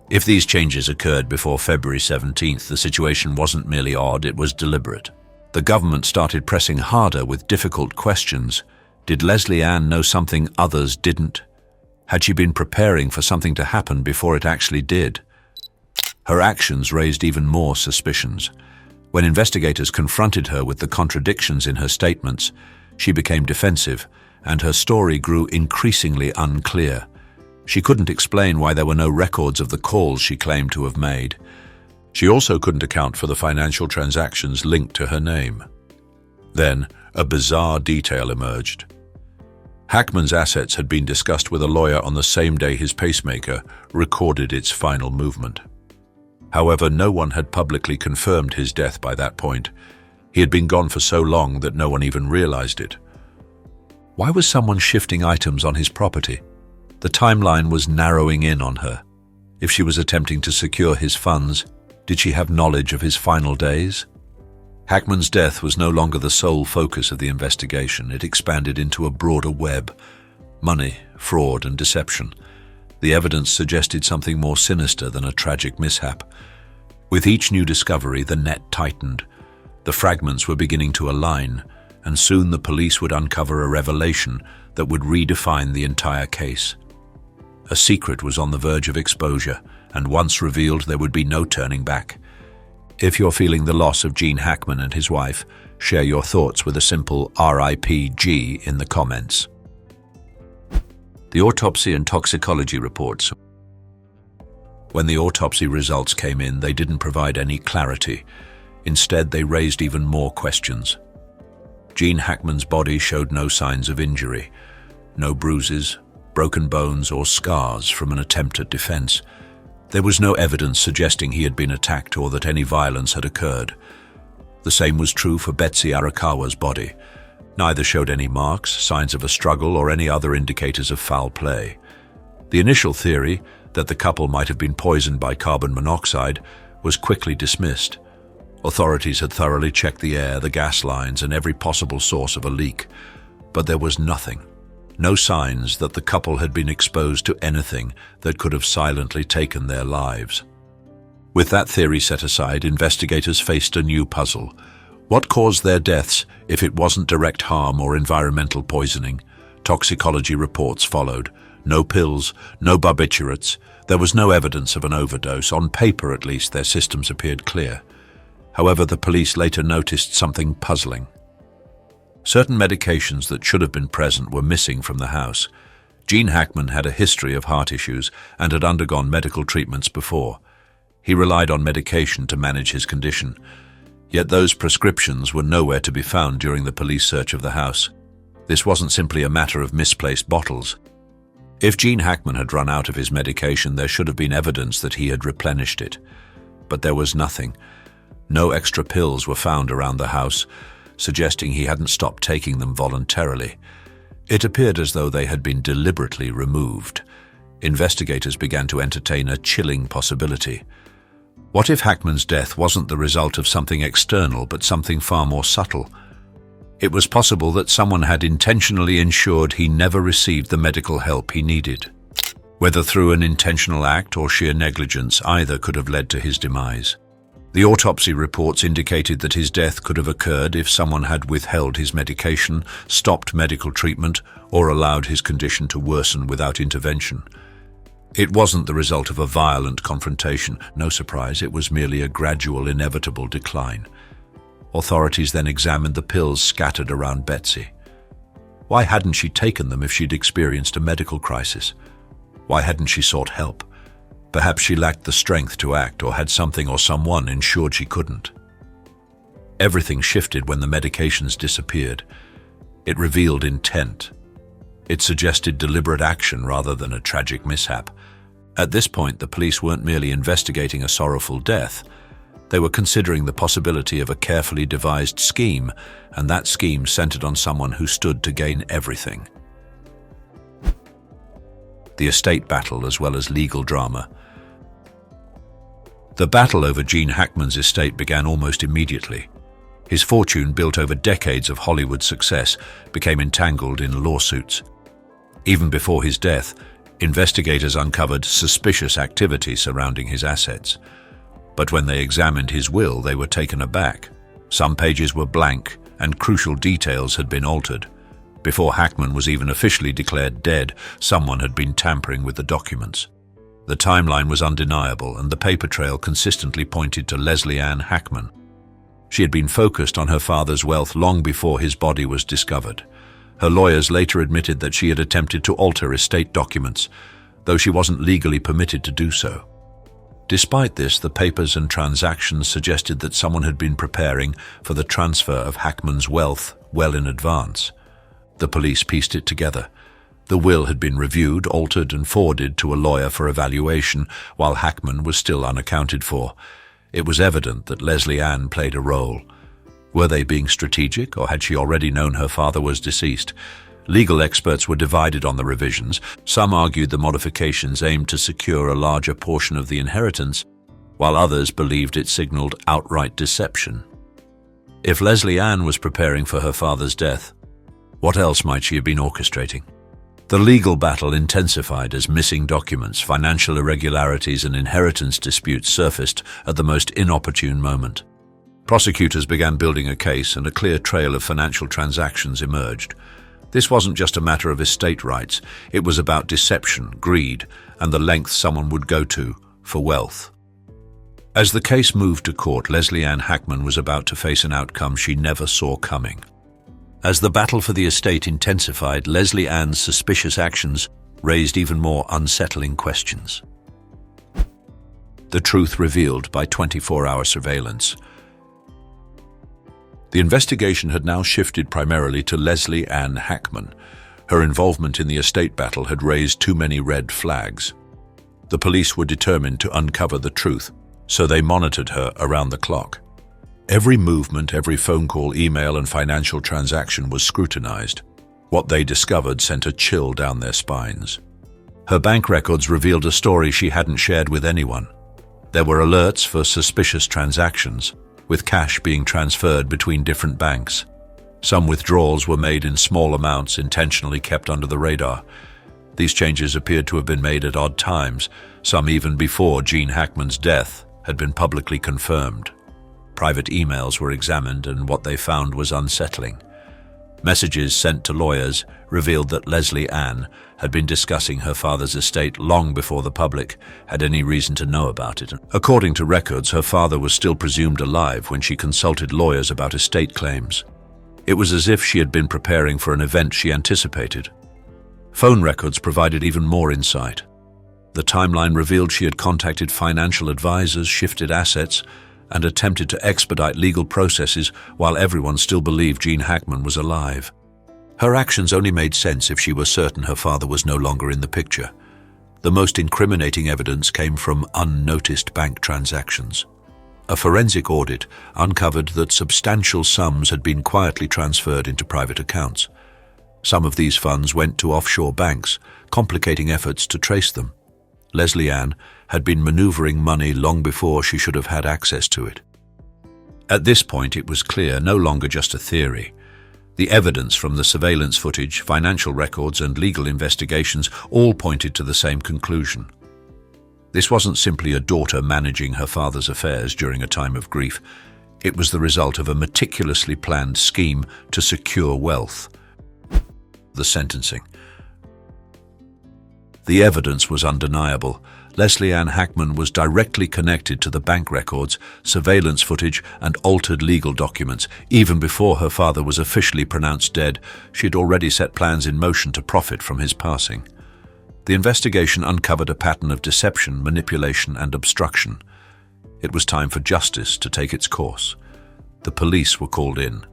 If these changes occurred before February 17th, the situation wasn't merely odd, it was deliberate. The government started pressing harder with difficult questions. Did Leslie Ann know something others didn't? Had she been preparing for something to happen before it actually did? Her actions raised even more suspicions. When investigators confronted her with the contradictions in her statements, she became defensive, and her story grew increasingly unclear. She couldn't explain why there were no records of the calls she claimed to have made. She also couldn't account for the financial transactions linked to her name. Then, a bizarre detail emerged. Hackman's assets had been discussed with a lawyer on the same day his pacemaker recorded its final movement. However, no one had publicly confirmed his death by that point. He had been gone for so long that no one even realized it. Why was someone shifting items on his property? The timeline was narrowing in on her. If she was attempting to secure his funds, did she have knowledge of his final days? Hackman's death was no longer the sole focus of the investigation. It expanded into a broader web. Money, fraud, and deception. The evidence suggested something more sinister than a tragic mishap. With each new discovery, the net tightened. The fragments were beginning to align, and soon the police would uncover a revelation that would redefine the entire case. A secret was on the verge of exposure, and once revealed, there would be no turning back. If you're feeling the loss of Gene Hackman and his wife, share your thoughts with a simple RIPG in the comments. The autopsy and toxicology reports. When the autopsy results came in, they didn't provide any clarity. Instead, they raised even more questions. Gene Hackman's body showed no signs of injury. No bruises, broken bones, or scars from an attempt at defense. There was no evidence suggesting he had been attacked or that any violence had occurred. The same was true for Betsy Arakawa's body. Neither showed any marks, signs of a struggle, or any other indicators of foul play. The initial theory, that the couple might have been poisoned by carbon monoxide, was quickly dismissed. Authorities had thoroughly checked the air, the gas lines, and every possible source of a leak. But there was nothing. No signs that the couple had been exposed to anything that could have silently taken their lives. With that theory set aside, investigators faced a new puzzle. What caused their deaths if it wasn't direct harm or environmental poisoning? Toxicology reports followed. No pills, no barbiturates. There was no evidence of an overdose. On paper, at least, their systems appeared clear. However, the police later noticed something puzzling. Certain medications that should have been present were missing from the house. Gene Hackman had a history of heart issues and had undergone medical treatments before. He relied on medication to manage his condition. Yet those prescriptions were nowhere to be found during the police search of the house. This wasn't simply a matter of misplaced bottles. If Gene Hackman had run out of his medication, there should have been evidence that he had replenished it. But there was nothing. No extra pills were found around the house, suggesting he hadn't stopped taking them voluntarily. It appeared as though they had been deliberately removed. Investigators began to entertain a chilling possibility. What if Hackman's death wasn't the result of something external, but something far more subtle? It was possible that someone had intentionally ensured he never received the medical help he needed. Whether through an intentional act or sheer negligence, either could have led to his demise. The autopsy reports indicated that his death could have occurred if someone had withheld his medication, stopped medical treatment, or allowed his condition to worsen without intervention. It wasn't the result of a violent confrontation. No surprise, it was merely a gradual, inevitable decline. Authorities then examined the pills scattered around Betsy. Why hadn't she taken them if she'd experienced a medical crisis? Why hadn't she sought help? Perhaps she lacked the strength to act, or had something or someone ensured she couldn't. Everything shifted when the medications disappeared. It revealed intent. It suggested deliberate action rather than a tragic mishap. At this point, the police weren't merely investigating a sorrowful death. They were considering the possibility of a carefully devised scheme, and that scheme centered on someone who stood to gain everything. The estate battle as well as legal drama. The battle over Gene Hackman's estate began almost immediately. His fortune, built over decades of Hollywood success, became entangled in lawsuits. Even before his death, investigators uncovered suspicious activity surrounding his assets. But when they examined his will, they were taken aback. Some pages were blank, and crucial details had been altered. Before Hackman was even officially declared dead, someone had been tampering with the documents. The timeline was undeniable, and the paper trail consistently pointed to Leslie Ann Hackman. She had been focused on her father's wealth long before his body was discovered. Her lawyers later admitted that she had attempted to alter estate documents, though she wasn't legally permitted to do so. Despite this, the papers and transactions suggested that someone had been preparing for the transfer of Hackman's wealth well in advance. The police pieced it together. The will had been reviewed, altered, and forwarded to a lawyer for evaluation, while Hackman was still unaccounted for. It was evident that Leslie Ann played a role. Were they being strategic, or had she already known her father was deceased? Legal experts were divided on the revisions. Some argued the modifications aimed to secure a larger portion of the inheritance, while others believed it signaled outright deception. If Leslie Ann was preparing for her father's death, what else might she have been orchestrating? The legal battle intensified as missing documents, financial irregularities, and inheritance disputes surfaced at the most inopportune moment. Prosecutors began building a case, and a clear trail of financial transactions emerged. This wasn't just a matter of estate rights, it was about deception, greed, and the lengths someone would go to for wealth. As the case moved to court, Leslie Ann Hackman was about to face an outcome she never saw coming. As the battle for the estate intensified, Leslie Ann's suspicious actions raised even more unsettling questions. The truth revealed by 24-hour surveillance. The investigation had now shifted primarily to Leslie Ann Hackman. Her involvement in the estate battle had raised too many red flags. The police were determined to uncover the truth, so they monitored her around the clock. Every movement, every phone call, email, and financial transaction was scrutinized. What they discovered sent a chill down their spines. Her bank records revealed a story she hadn't shared with anyone. There were alerts for suspicious transactions, with cash being transferred between different banks. Some withdrawals were made in small amounts, intentionally kept under the radar. These changes appeared to have been made at odd times, some even before Gene Hackman's death had been publicly confirmed. Private emails were examined, and what they found was unsettling. Messages sent to lawyers revealed that Leslie Ann had been discussing her father's estate long before the public had any reason to know about it. According to records, her father was still presumed alive when she consulted lawyers about estate claims. It was as if she had been preparing for an event she anticipated. Phone records provided even more insight. The timeline revealed she had contacted financial advisors, shifted assets, and attempted to expedite legal processes while everyone still believed Gene Hackman was alive. Her actions only made sense if she was certain her father was no longer in the picture. The most incriminating evidence came from unnoticed bank transactions. A forensic audit uncovered that substantial sums had been quietly transferred into private accounts. Some of these funds went to offshore banks, complicating efforts to trace them. Leslie Ann had been maneuvering money long before she should have had access to it. At this point, it was clear, no longer just a theory. The evidence from the surveillance footage, financial records, and legal investigations all pointed to the same conclusion. This wasn't simply a daughter managing her father's affairs during a time of grief. It was the result of a meticulously planned scheme to secure wealth. The sentencing. The evidence was undeniable. Leslie Ann Hackman was directly connected to the bank records, surveillance footage, and altered legal documents. Even before her father was officially pronounced dead, she had already set plans in motion to profit from his passing. The investigation uncovered a pattern of deception, manipulation, and obstruction. It was time for justice to take its course. The police were called in.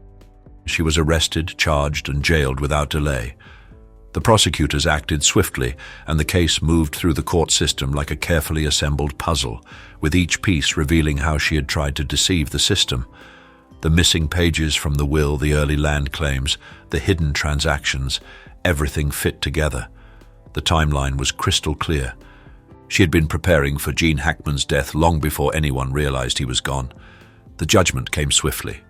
She was arrested, charged, and jailed without delay. The prosecutors acted swiftly, and the case moved through the court system like a carefully assembled puzzle, with each piece revealing how she had tried to deceive the system. The missing pages from the will, the early land claims, the hidden transactions, everything fit together. The timeline was crystal clear. She had been preparing for Gene Hackman's death long before anyone realized he was gone. The judgment came swiftly.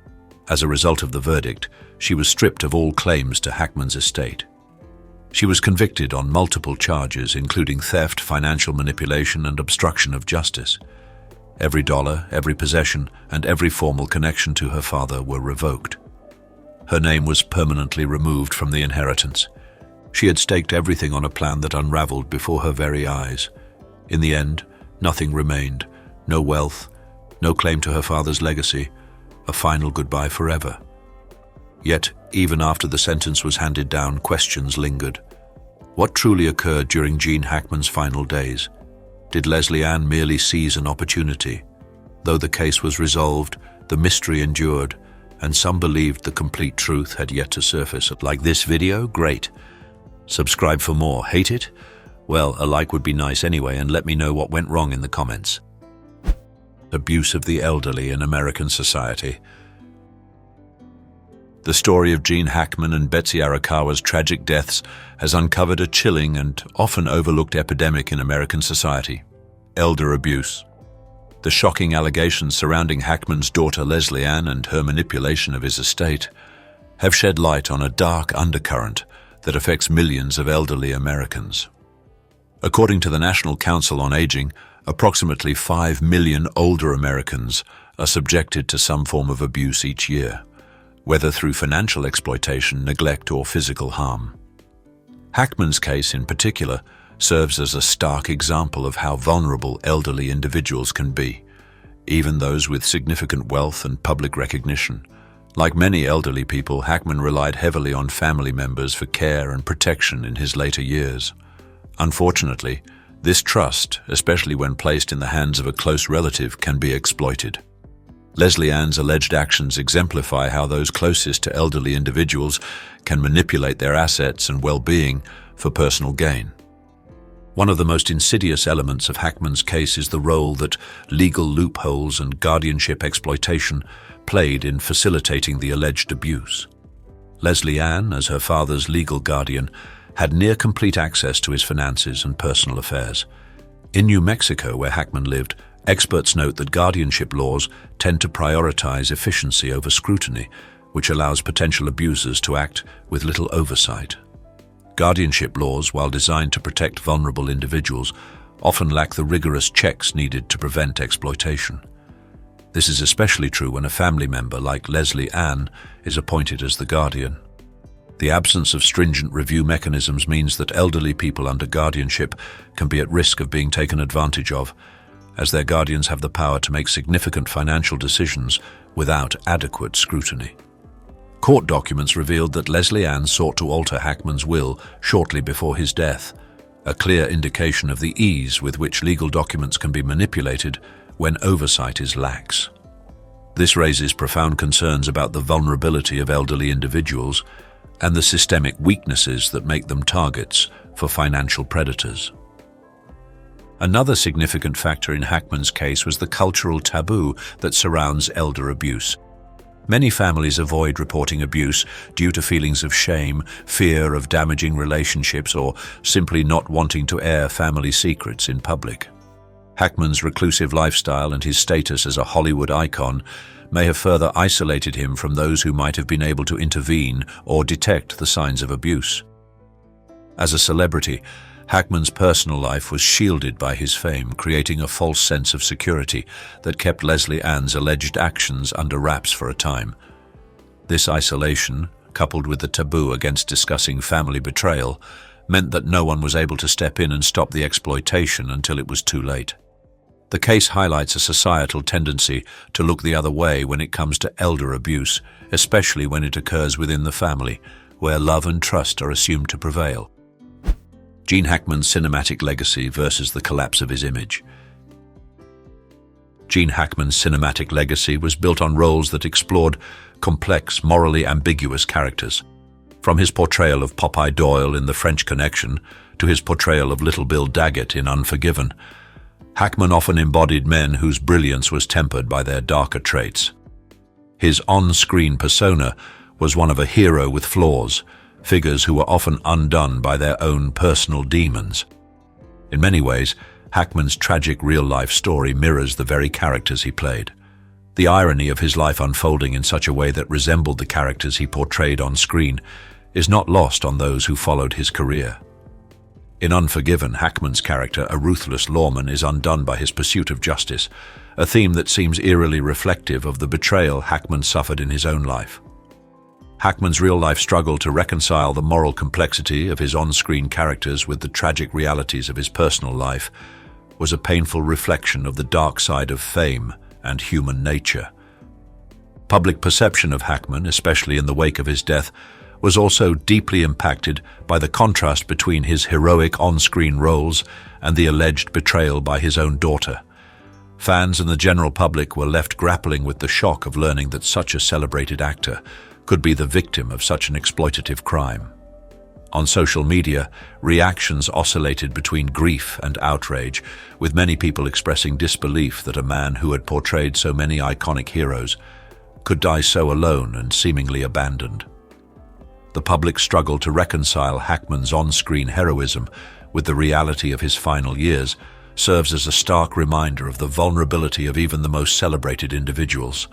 As a result of the verdict, she was stripped of all claims to Hackman's estate. She was convicted on multiple charges, including theft, financial manipulation, and obstruction of justice. Every dollar, every possession, and every formal connection to her father were revoked. Her name was permanently removed from the inheritance. She had staked everything on a plan that unraveled before her very eyes. In the end, nothing remained. No wealth, no claim to her father's legacy, a final goodbye forever. Yet, even after the sentence was handed down, questions lingered. What truly occurred during Gene Hackman's final days? Did Leslie Ann merely seize an opportunity? Though the case was resolved, the mystery endured, and some believed the complete truth had yet to surface. Like this video? Great. Subscribe for more. Hate it? Well, a like would be nice anyway, and let me know what went wrong in the comments. Abuse of the elderly in American society. The story of Gene Hackman and Betsy Arakawa's tragic deaths has uncovered a chilling and often overlooked epidemic in American society: elder abuse. The shocking allegations surrounding Hackman's daughter Leslie Ann and her manipulation of his estate have shed light on a dark undercurrent that affects millions of elderly Americans. According to the National Council on Aging, approximately 5 million older Americans are subjected to some form of abuse each year, whether through financial exploitation, neglect, or physical harm. Hackman's case in particular serves as a stark example of how vulnerable elderly individuals can be, even those with significant wealth and public recognition. Like many elderly people, Hackman relied heavily on family members for care and protection in his later years. Unfortunately, this trust, especially when placed in the hands of a close relative, can be exploited. Leslie Ann's alleged actions exemplify how those closest to elderly individuals can manipulate their assets and well-being for personal gain. One of the most insidious elements of Hackman's case is the role that legal loopholes and guardianship exploitation played in facilitating the alleged abuse. Leslie Ann, as her father's legal guardian, had near-complete access to his finances and personal affairs. In New Mexico, where Hackman lived, experts note that guardianship laws tend to prioritize efficiency over scrutiny, which allows potential abusers to act with little oversight. Guardianship laws, while designed to protect vulnerable individuals, often lack the rigorous checks needed to prevent exploitation. This is especially true when a family member like Leslie Ann is appointed as the guardian. The absence of stringent review mechanisms means that elderly people under guardianship can be at risk of being taken advantage of, as their guardians have the power to make significant financial decisions without adequate scrutiny. Court documents revealed that Leslie Ann sought to alter Hackman's will shortly before his death, a clear indication of the ease with which legal documents can be manipulated when oversight is lax. This raises profound concerns about the vulnerability of elderly individuals and the systemic weaknesses that make them targets for financial predators. Another significant factor in Hackman's case was the cultural taboo that surrounds elder abuse. Many families avoid reporting abuse due to feelings of shame, fear of damaging relationships, or simply not wanting to air family secrets in public. Hackman's reclusive lifestyle and his status as a Hollywood icon may have further isolated him from those who might have been able to intervene or detect the signs of abuse. As a celebrity, Hackman's personal life was shielded by his fame, creating a false sense of security that kept Leslie Ann's alleged actions under wraps for a time. This isolation, coupled with the taboo against discussing family betrayal, meant that no one was able to step in and stop the exploitation until it was too late. The case highlights a societal tendency to look the other way when it comes to elder abuse, especially when it occurs within the family, where love and trust are assumed to prevail. Gene Hackman's cinematic legacy versus the collapse of his image. Gene Hackman's cinematic legacy was built on roles that explored complex, morally ambiguous characters. From his portrayal of Popeye Doyle in The French Connection to his portrayal of Little Bill Daggett in Unforgiven, Hackman often embodied men whose brilliance was tempered by their darker traits. His on-screen persona was one of a hero with flaws, figures who were often undone by their own personal demons. In many ways, Hackman's tragic real-life story mirrors the very characters he played. The irony of his life unfolding in such a way that resembled the characters he portrayed on screen is not lost on those who followed his career. In Unforgiven, Hackman's character, a ruthless lawman, is undone by his pursuit of justice, a theme that seems eerily reflective of the betrayal Hackman suffered in his own life. Hackman's real-life struggle to reconcile the moral complexity of his on-screen characters with the tragic realities of his personal life was a painful reflection of the dark side of fame and human nature. Public perception of Hackman, especially in the wake of his death, was also deeply impacted by the contrast between his heroic on-screen roles and the alleged betrayal by his own daughter. Fans and the general public were left grappling with the shock of learning that such a celebrated actor could be the victim of such an exploitative crime. On social media, reactions oscillated between grief and outrage, with many people expressing disbelief that a man who had portrayed so many iconic heroes could die so alone and seemingly abandoned. The public struggled to reconcile Hackman's on-screen heroism with the reality of his final years, serves as a stark reminder of the vulnerability of even the most celebrated individuals.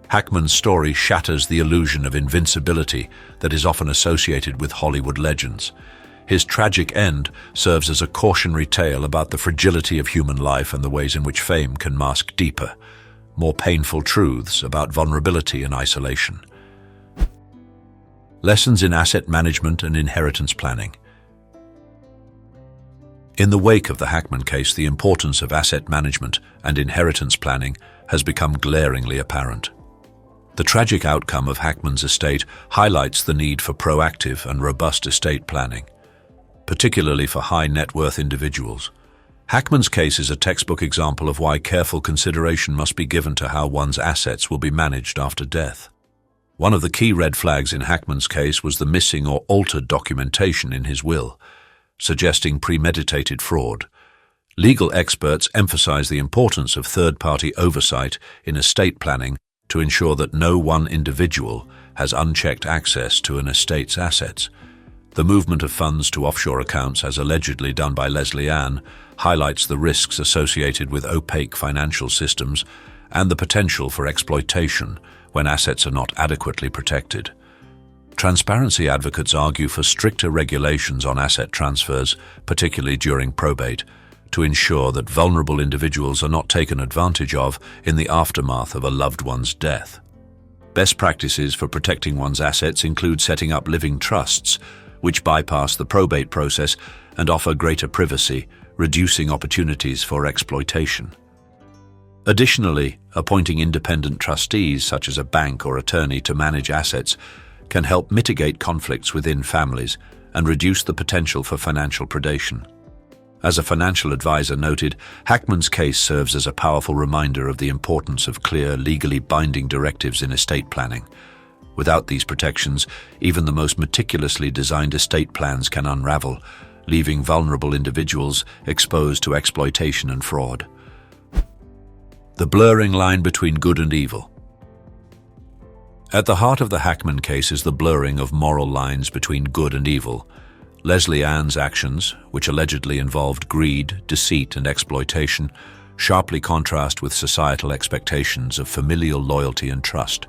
Hackman's story shatters the illusion of invincibility that is often associated with Hollywood legends. His tragic end serves as a cautionary tale about the fragility of human life and the ways in which fame can mask deeper, more painful truths about vulnerability and isolation. Lessons in asset management and inheritance planning. In the wake of the Hackman case, the importance of asset management and inheritance planning has become glaringly apparent. The tragic outcome of Hackman's estate highlights the need for proactive and robust estate planning, particularly for high-net-worth individuals. Hackman's case is a textbook example of why careful consideration must be given to how one's assets will be managed after death. One of the key red flags in Hackman's case was the missing or altered documentation in his will, suggesting premeditated fraud. Legal experts emphasize the importance of third-party oversight in estate planning to ensure that no one individual has unchecked access to an estate's assets. The movement of funds to offshore accounts, as allegedly done by Leslie Ann, highlights the risks associated with opaque financial systems and the potential for exploitation when assets are not adequately protected. Transparency advocates argue for stricter regulations on asset transfers, particularly during probate, to ensure that vulnerable individuals are not taken advantage of in the aftermath of a loved one's death. Best practices for protecting one's assets include setting up living trusts, which bypass the probate process and offer greater privacy, reducing opportunities for exploitation. Additionally, appointing independent trustees, such as a bank or attorney, to manage assets can help mitigate conflicts within families and reduce the potential for financial predation. As a financial advisor noted, Hackman's case serves as a powerful reminder of the importance of clear, legally binding directives in estate planning. Without these protections, even the most meticulously designed estate plans can unravel, leaving vulnerable individuals exposed to exploitation and fraud. The blurring line between good and evil. At the heart of the Hackman case is the blurring of moral lines between good and evil. Leslie Ann's actions, which allegedly involved greed, deceit, and exploitation, sharply contrast with societal expectations of familial loyalty and trust.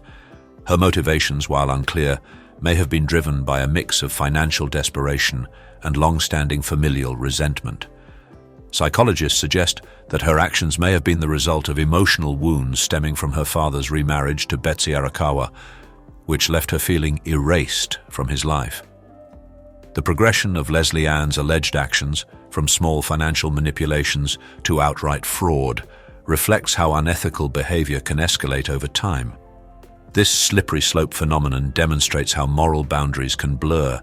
Her motivations, while unclear, may have been driven by a mix of financial desperation and long-standing familial resentment. Psychologists suggest that her actions may have been the result of emotional wounds stemming from her father's remarriage to Betsy Arakawa, which left her feeling erased from his life. The progression of Leslie Ann's alleged actions, from small financial manipulations to outright fraud, reflects how unethical behavior can escalate over time. This slippery slope phenomenon demonstrates how moral boundaries can blur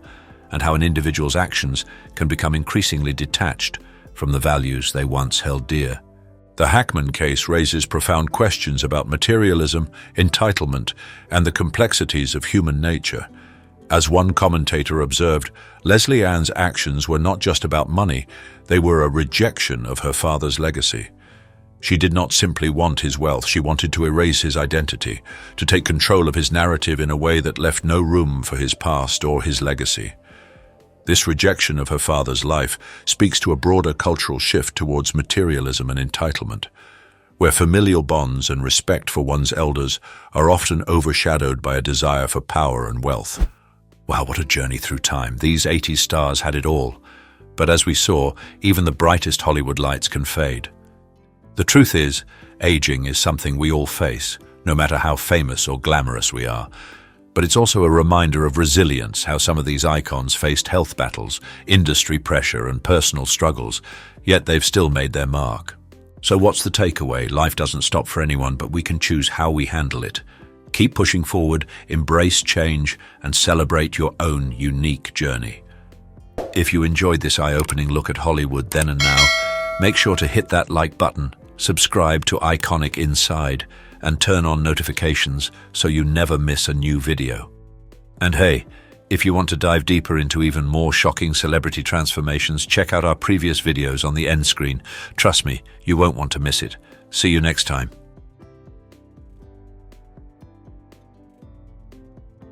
and how an individual's actions can become increasingly detached from the values they once held dear. The Hackman case raises profound questions about materialism, entitlement, and the complexities of human nature. As one commentator observed, Leslie Ann's actions were not just about money, they were a rejection of her father's legacy. She did not simply want his wealth, she wanted to erase his identity, to take control of his narrative in a way that left no room for his past or his legacy. This rejection of her father's life speaks to a broader cultural shift towards materialism and entitlement, where familial bonds and respect for one's elders are often overshadowed by a desire for power and wealth. Wow, what a journey through time. These 80s stars had it all. But as we saw, even the brightest Hollywood lights can fade. The truth is, aging is something we all face, no matter how famous or glamorous we are. But it's also a reminder of resilience, how some of these icons faced health battles, industry pressure, and personal struggles, yet they've still made their mark. So what's the takeaway? Life doesn't stop for anyone, but we can choose how we handle it. Keep pushing forward, embrace change, and celebrate your own unique journey. If you enjoyed this eye-opening look at Hollywood then and now, make sure to hit that like button, subscribe to Iconic Inside, and turn on notifications so you never miss a new video. And hey, if you want to dive deeper into even more shocking celebrity transformations, check out our previous videos on the end screen. Trust me, you won't want to miss it. See you next time.